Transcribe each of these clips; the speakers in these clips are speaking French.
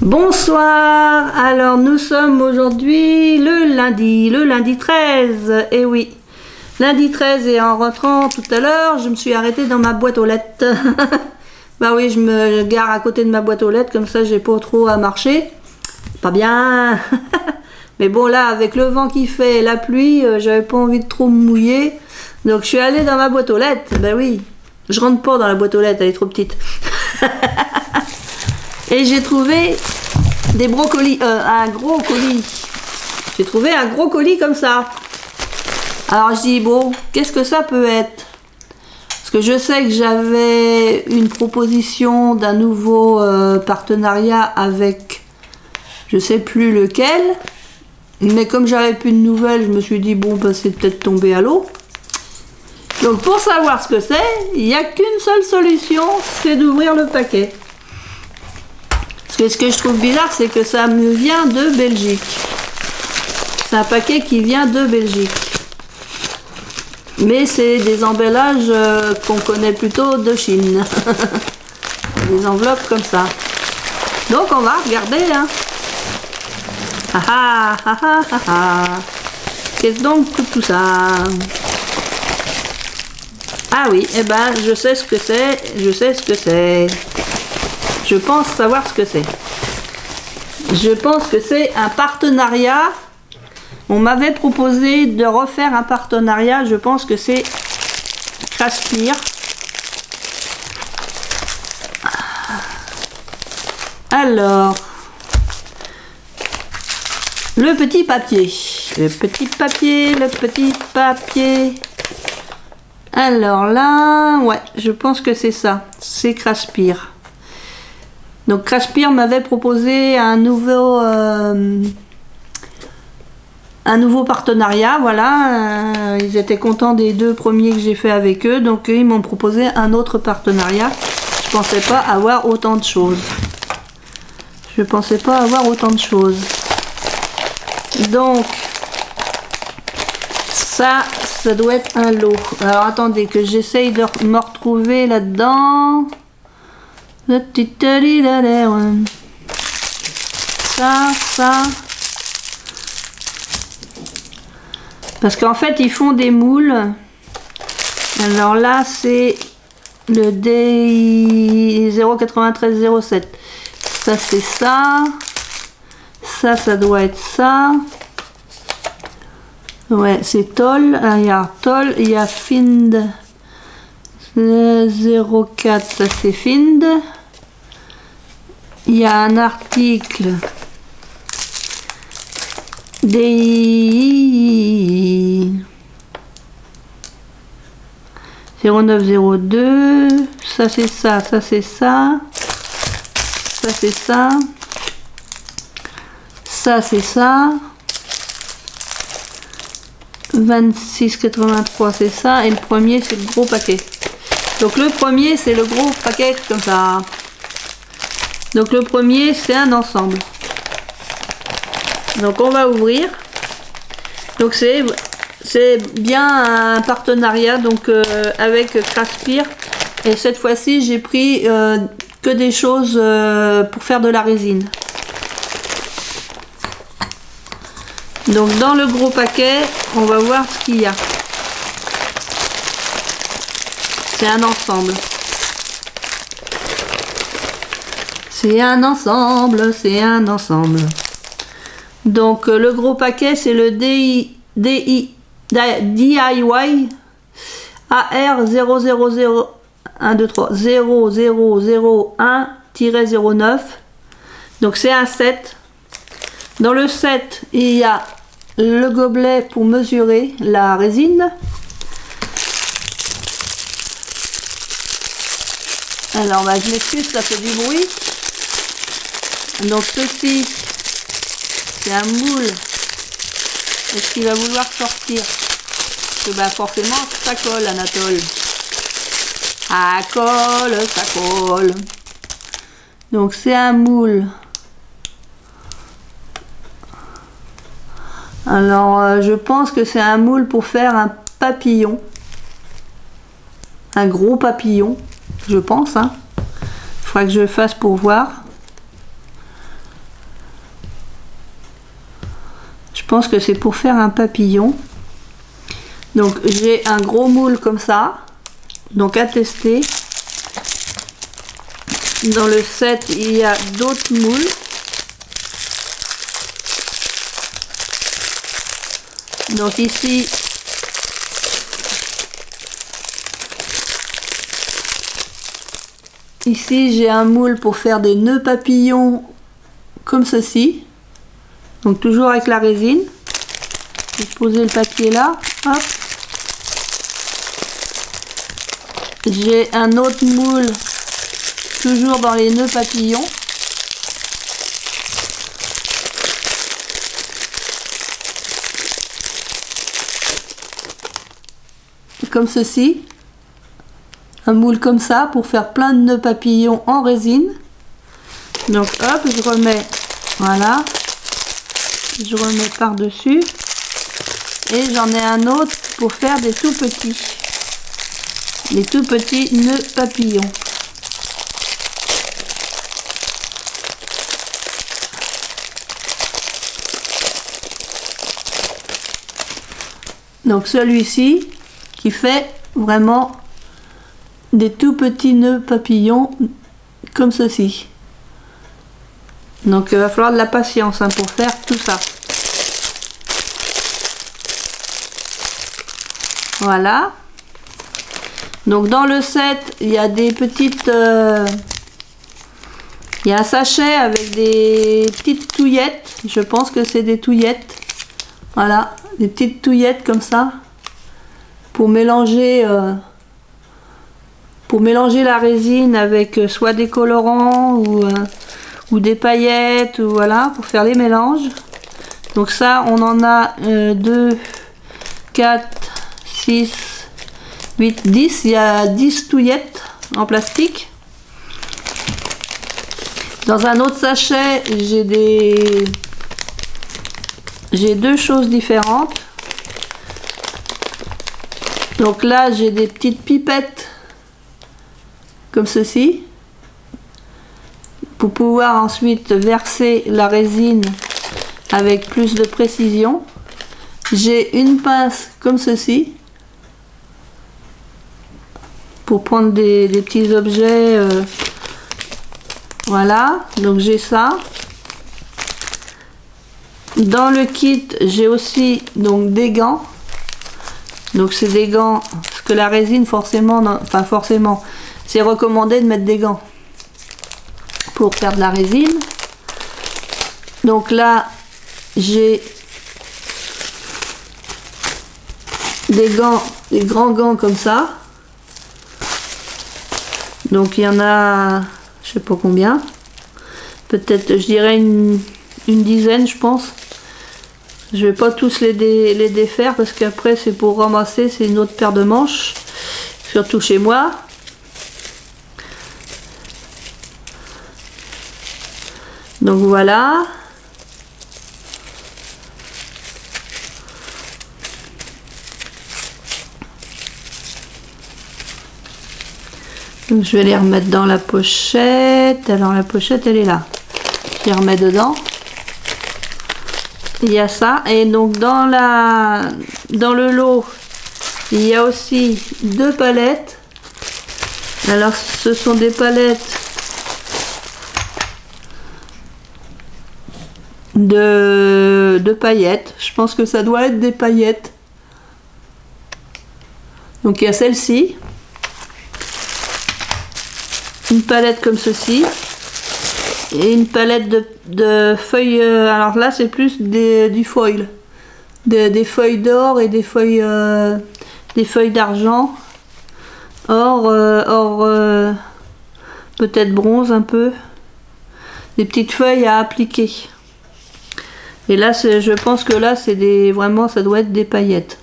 Bonsoir, alors nous sommes aujourd'hui le lundi 13, et oui, lundi 13 et en rentrant tout à l'heure, je me suis arrêtée dans ma boîte aux lettres. Bah oui, je me gare à côté de ma boîte aux lettres, comme ça j'ai pas trop à marcher, pas bien. Mais bon là, avec le vent qui fait et la pluie, j'avais pas envie de trop me mouiller, donc je suis allée dans ma boîte aux lettres, bah oui, je rentre pas dans la boîte aux lettres, elle est trop petite. Et j'ai trouvé des brocolis, un gros colis. J'ai trouvé un gros colis comme ça. Alors je dis, bon, qu'est-ce que ça peut être? Parce que je sais que j'avais une proposition d'un nouveau partenariat avec, je sais plus lequel. Mais comme j'avais plus de nouvelles, je me suis dit, bon, bah, c'est peut-être tombé à l'eau. Donc pour savoir ce que c'est, il n'y a qu'une seule solution, c'est d'ouvrir le paquet. Parce que ce que je trouve bizarre, c'est que ça me vient de Belgique. C'est un paquet qui vient de Belgique. Mais c'est des emballages qu'on connaît plutôt de Chine. Des enveloppes comme ça. Donc on va regarder. Hein. Ah ah ah ah ah. Qu'est-ce donc que tout ça? Ah oui, eh ben je sais ce que c'est. Je sais ce que c'est. Je pense savoir ce que c'est. Je pense que c'est un partenariat. On m'avait proposé de refaire un partenariat. Je pense que c'est Craspir. Alors, le petit papier. Le petit papier, le petit papier. Alors là, ouais, je pense que c'est ça. C'est Craspir. Donc Craspir m'avait proposé un nouveau partenariat, voilà. Ils étaient contents des deux premiers que j'ai fait avec eux, donc ils m'ont proposé un autre partenariat. Je pensais pas avoir autant de choses. Je pensais pas avoir autant de choses. Donc ça doit être un lot. Alors attendez que j'essaye de me retrouver là-dedans. Ça. Parce qu'en fait, ils font des moules. Alors là, c'est le DI 09307. Ça, c'est ça. Ça doit être ça. Ouais, c'est Toll. Ah, il y a Toll, il y a Find. 04, ça c'est Find. Il y a un article DI 0902. Ça c'est ça, ça c'est ça. Ça c'est ça. Ça c'est ça. 26,83 c'est ça. Et le premier c'est le gros paquet. Donc le premier c'est le gros paquet comme ça. Donc le premier c'est un ensemble. Donc on va ouvrir. Donc c'est bien un partenariat donc avec Craspir. Et cette fois-ci j'ai pris que des choses pour faire de la résine. Donc dans le gros paquet on va voir ce qu'il y a. C'est un ensemble. C'est un ensemble, c'est un ensemble. Donc le gros paquet c'est le DIY AR 0001230001-09. Donc c'est un set. Dans le set il y a le gobelet pour mesurer la résine. Alors bah, je m'excuse, ça fait du bruit. Donc ceci, c'est un moule. Est-ce qu'il va vouloir sortir? Parce que bah forcément, ça colle, Anatole. Ah, colle, ça colle. Donc c'est un moule. Alors je pense que c'est un moule pour faire un papillon. Un gros papillon. Je pense, hein. Il faudra que je fasse pour voir. pense que c'est pour faire un papillon. Donc j'ai un gros moule comme ça, donc à tester. Dans le set il y a d'autres moules. Donc ici j'ai un moule pour faire des nœuds papillons comme ceci. Donc toujours avec la résine. Je vais poser le papier là. Hop. J'ai un autre moule toujours dans les nœuds papillons. Comme ceci. Un moule comme ça pour faire plein de nœuds papillons en résine. Donc hop, je remets, voilà, je remets par dessus et j'en ai un autre pour faire des tout petits, les tout petits nœuds papillons. Donc celui-ci qui fait vraiment des tout petits nœuds papillons comme ceci. Donc il va falloir de la patience hein, pour faire tout ça. Voilà. Donc dans le set il y a des petites il y a un sachet avec des petites touillettes. Je pense que c'est des touillettes. Voilà, des petites touillettes comme ça pour mélanger la résine avec soit des colorants ou des paillettes, ou voilà, pour faire les mélanges. Donc ça, on en a 2, 4, 6, 8, 10. Il y a 10 touillettes en plastique. Dans un autre sachet, j'ai deux choses différentes. Donc là, j'ai des petites pipettes comme ceci pour pouvoir ensuite verser la résine avec plus de précision. J'ai une pince comme ceci pour prendre des petits objets. Voilà, donc j'ai ça. Dans le kit, j'ai aussi donc des gants. Donc c'est des gants, parce que la résine forcément, enfin forcément, c'est recommandé de mettre des gants pour faire de la résine. Donc là, j'ai des gants, des grands gants comme ça. Donc il y en a, je sais pas combien, peut-être, je dirais une dizaine, je pense. Je vais pas tous les défaire parce qu'après c'est pour ramasser, c'est une autre paire de manches, surtout chez moi. Donc voilà. Donc je vais les remettre dans la pochette. Alors la pochette elle est là. Je les remets dedans. Il y a ça. Et donc dans le lot, il y a aussi deux palettes. Alors ce sont des palettes de paillettes. Je pense que ça doit être des paillettes. Donc il y a celle-ci. Une palette comme ceci. Et une palette de feuilles. Alors là c'est plus du foil. Des feuilles d'or et des feuilles d'argent. Or peut-être bronze un peu. Des petites feuilles à appliquer. Et là je pense que là c'est vraiment ça doit être des paillettes.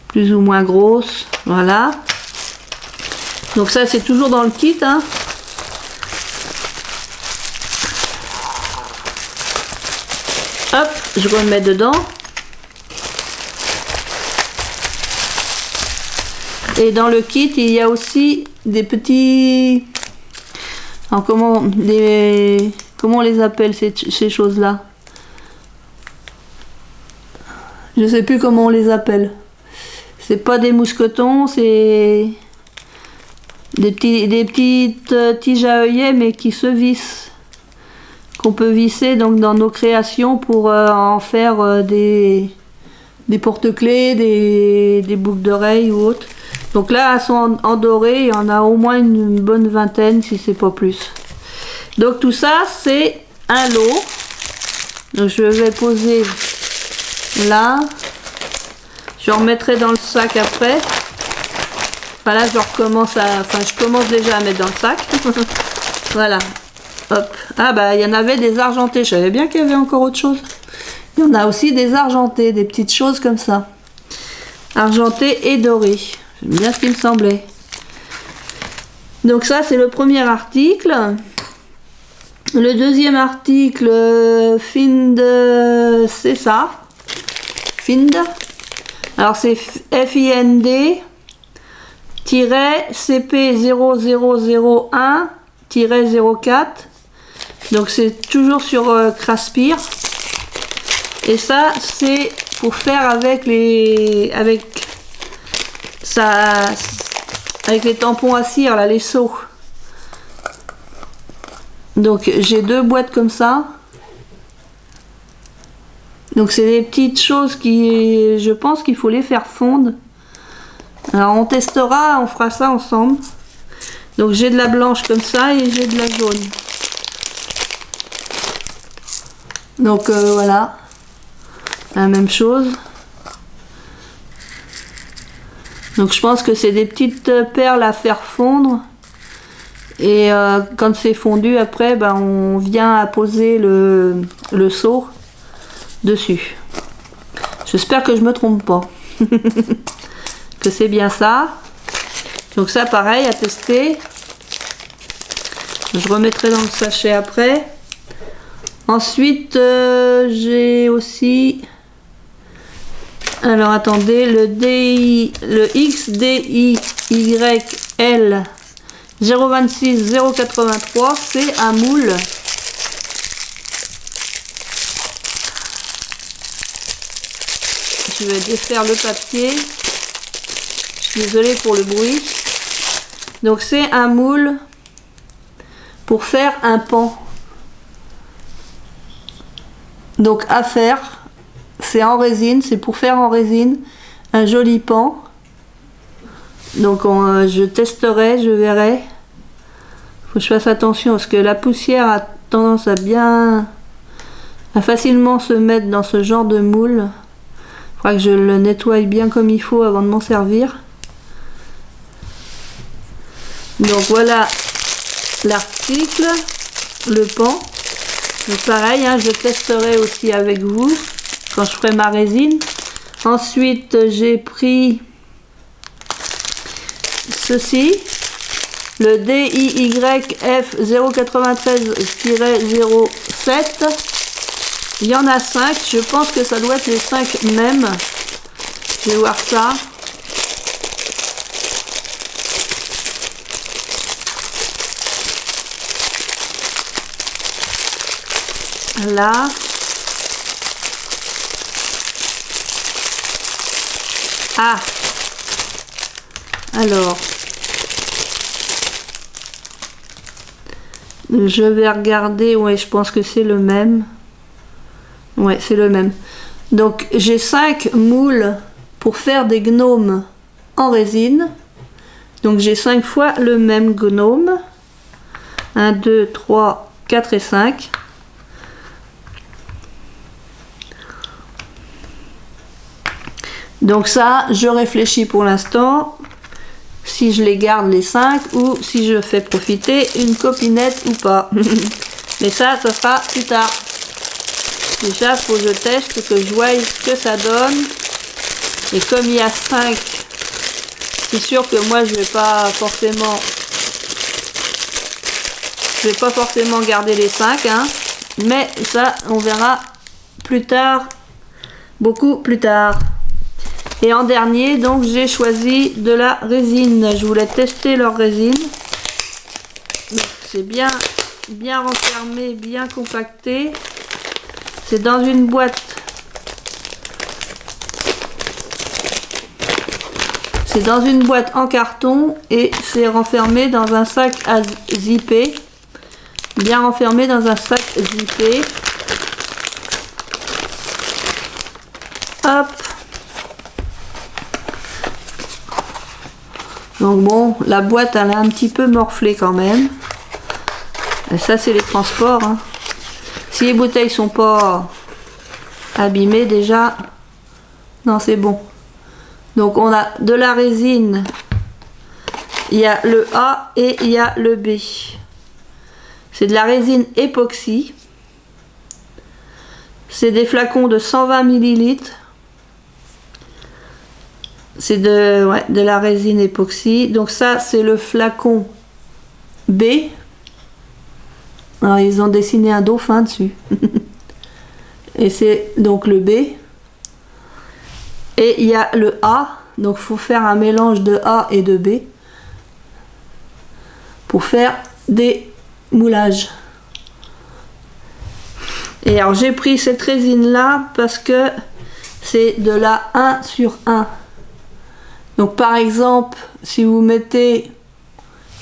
Plus ou moins grosses. Voilà. Donc ça c'est toujours dans le kit hein. Hop, je remets dedans. Et dans le kit, il y a aussi des petits... Alors comment on les appelle ces choses-là? Je sais plus comment on les appelle. C'est pas des mousquetons, c'est des petites tiges à œillet, mais qui se vissent. Qu'on peut visser donc dans nos créations pour en faire des porte-clés, des boucles d'oreilles ou autres. Donc là, elles sont en doré, il y en a au moins une bonne vingtaine, si c'est pas plus. Donc tout ça, c'est un lot. Donc je vais poser là. Je remettrai dans le sac après. Enfin là, je recommence à... Enfin, je commence déjà à mettre dans le sac. Voilà. Hop. Ah bah, il y en avait des argentés. Je savais bien qu'il y avait encore autre chose. Il y en a aussi des argentés, des petites choses comme ça. Argentés et dorés. J'aime bien ce qui me semblait. Donc ça, c'est le premier article. Le deuxième article, Find, c'est ça. Find. Alors c'est FIND-CP0001-04. Donc c'est toujours sur Craspir. Et ça, c'est pour faire avec les tampons à cire, là, les seaux. Donc j'ai deux boîtes comme ça. Donc c'est des petites choses qui, je pense qu'il faut les faire fondre. Alors on testera, on fera ça ensemble. Donc j'ai de la blanche comme ça et j'ai de la jaune. Donc voilà, la même chose. Donc je pense que c'est des petites perles à faire fondre. Et quand c'est fondu, après, ben, on vient à poser le seau dessus. J'espère que je me trompe pas. Que c'est bien ça. Donc ça, pareil, à tester. Je remettrai dans le sachet après. Ensuite, j'ai aussi... Alors attendez, le XDIYL 026 083, c'est un moule. Je vais défaire le papier. Je suis désolée pour le bruit. Donc c'est un moule pour faire un pan. Donc à faire, c'est en résine, c'est pour faire en résine un joli pan. Donc je testerai, je verrai. Faut que je fasse attention parce que la poussière a tendance à facilement se mettre dans ce genre de moule. Il faudra que je le nettoie bien comme il faut avant de m'en servir. Donc voilà l'article, le pan. Donc pareil, hein, je testerai aussi avec vous quand je ferai ma résine. Ensuite, j'ai pris ceci, le DIYF 093-07. Il y en a 5, je pense que ça doit être les 5 mêmes. Je vais voir ça. Là. Ah. Alors. Je vais regarder. Ouais, je pense que c'est le même. Ouais, c'est le même. Donc, j'ai 5 moules pour faire des gnomes en résine. Donc, j'ai 5 fois le même gnome. 1, 2, 3, 4 et 5. Donc ça, je réfléchis pour l'instant si je les garde les 5 ou si je fais profiter une copinette ou pas. Mais ça sera plus tard. Déjà, il faut que je teste, que je voie ce que ça donne. Et comme il y a 5, c'est sûr que moi je vais pas forcément garder les 5, hein. Mais ça, on verra plus tard, beaucoup plus tard. Et en dernier, donc j'ai choisi de la résine. Je voulais tester leur résine. C'est bien renfermé, bien compacté. C'est dans une boîte C'est dans une boîte en carton et c'est renfermé dans un sac à zipper. Bien renfermé dans un sac zippé. Hop. Donc bon, la boîte elle est un petit peu morflée quand même. Et ça c'est les transports. Hein. Si les bouteilles sont pas abîmées déjà, non c'est bon. Donc on a de la résine, il y a le A et il y a le B. C'est de la résine époxy. C'est des flacons de 120 ml. C'est de la résine époxy. Donc ça c'est le flacon B. Alors ils ont dessiné un dauphin dessus. Et c'est donc le B. Et il y a le A. Donc il faut faire un mélange de A et de B. Pour faire des moulages. Et alors j'ai pris cette résine là parce que c'est de la 1 sur 1. Donc par exemple, si vous mettez,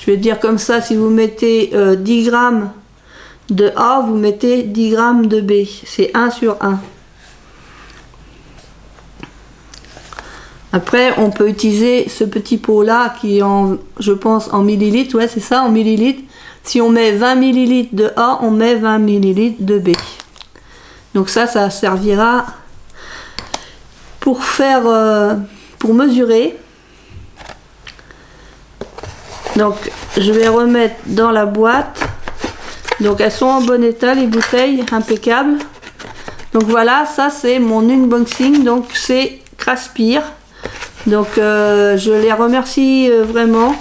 je vais dire comme ça, si vous mettez 10 grammes de A, vous mettez 10 grammes de B. C'est 1 sur 1. Après, on peut utiliser ce petit pot là qui est en, je pense, en millilitres. Ouais, c'est ça, en millilitres. Si on met 20 ml de A, on met 20 ml de B. Donc ça servira pour faire, pour mesurer. Donc je vais remettre dans la boîte. Donc elles sont en bon état, les bouteilles, impeccables. Donc voilà, ça c'est mon unboxing. Donc c'est Craspir. Donc je les remercie vraiment.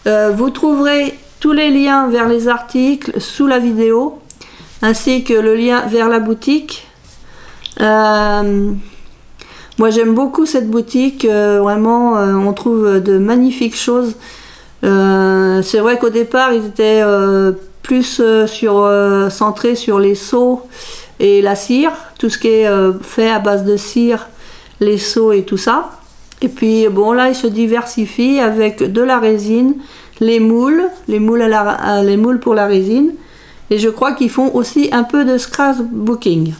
Vous trouverez tous les liens vers les articles sous la vidéo, ainsi que le lien vers la boutique. Moi j'aime beaucoup cette boutique, vraiment on trouve de magnifiques choses. C'est vrai qu'au départ ils étaient plus centrés sur les seaux et la cire, tout ce qui est fait à base de cire, les seaux et tout ça. Et puis bon là ils se diversifient avec de la résine, les moules pour la résine, et je crois qu'ils font aussi un peu de scrapbooking.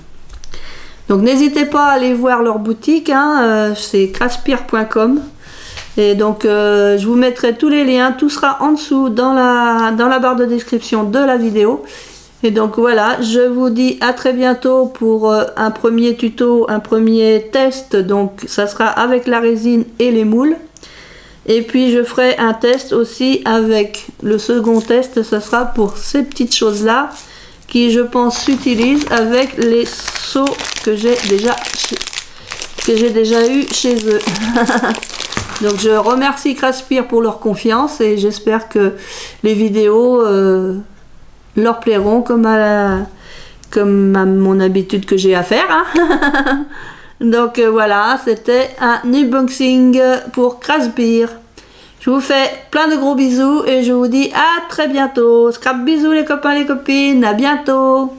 Donc n'hésitez pas à aller voir leur boutique, hein, c'est craspir.com. Et donc je vous mettrai tous les liens, tout sera en dessous dans la barre de description de la vidéo. Et donc voilà, je vous dis à très bientôt pour un premier tuto, un premier test. Donc ça sera avec la résine et les moules. Et puis je ferai un test aussi avec le second test, ça sera pour ces petites choses là qui je pense s'utilisent avec les seaux que j'ai déjà eu chez eux. Donc je remercie Craspir pour leur confiance et j'espère que les vidéos leur plairont comme à mon habitude que j'ai à faire. Hein. Donc voilà, c'était un unboxing pour Craspir. Je vous fais plein de gros bisous et je vous dis à très bientôt. Scrap bisous les copains, les copines, à bientôt.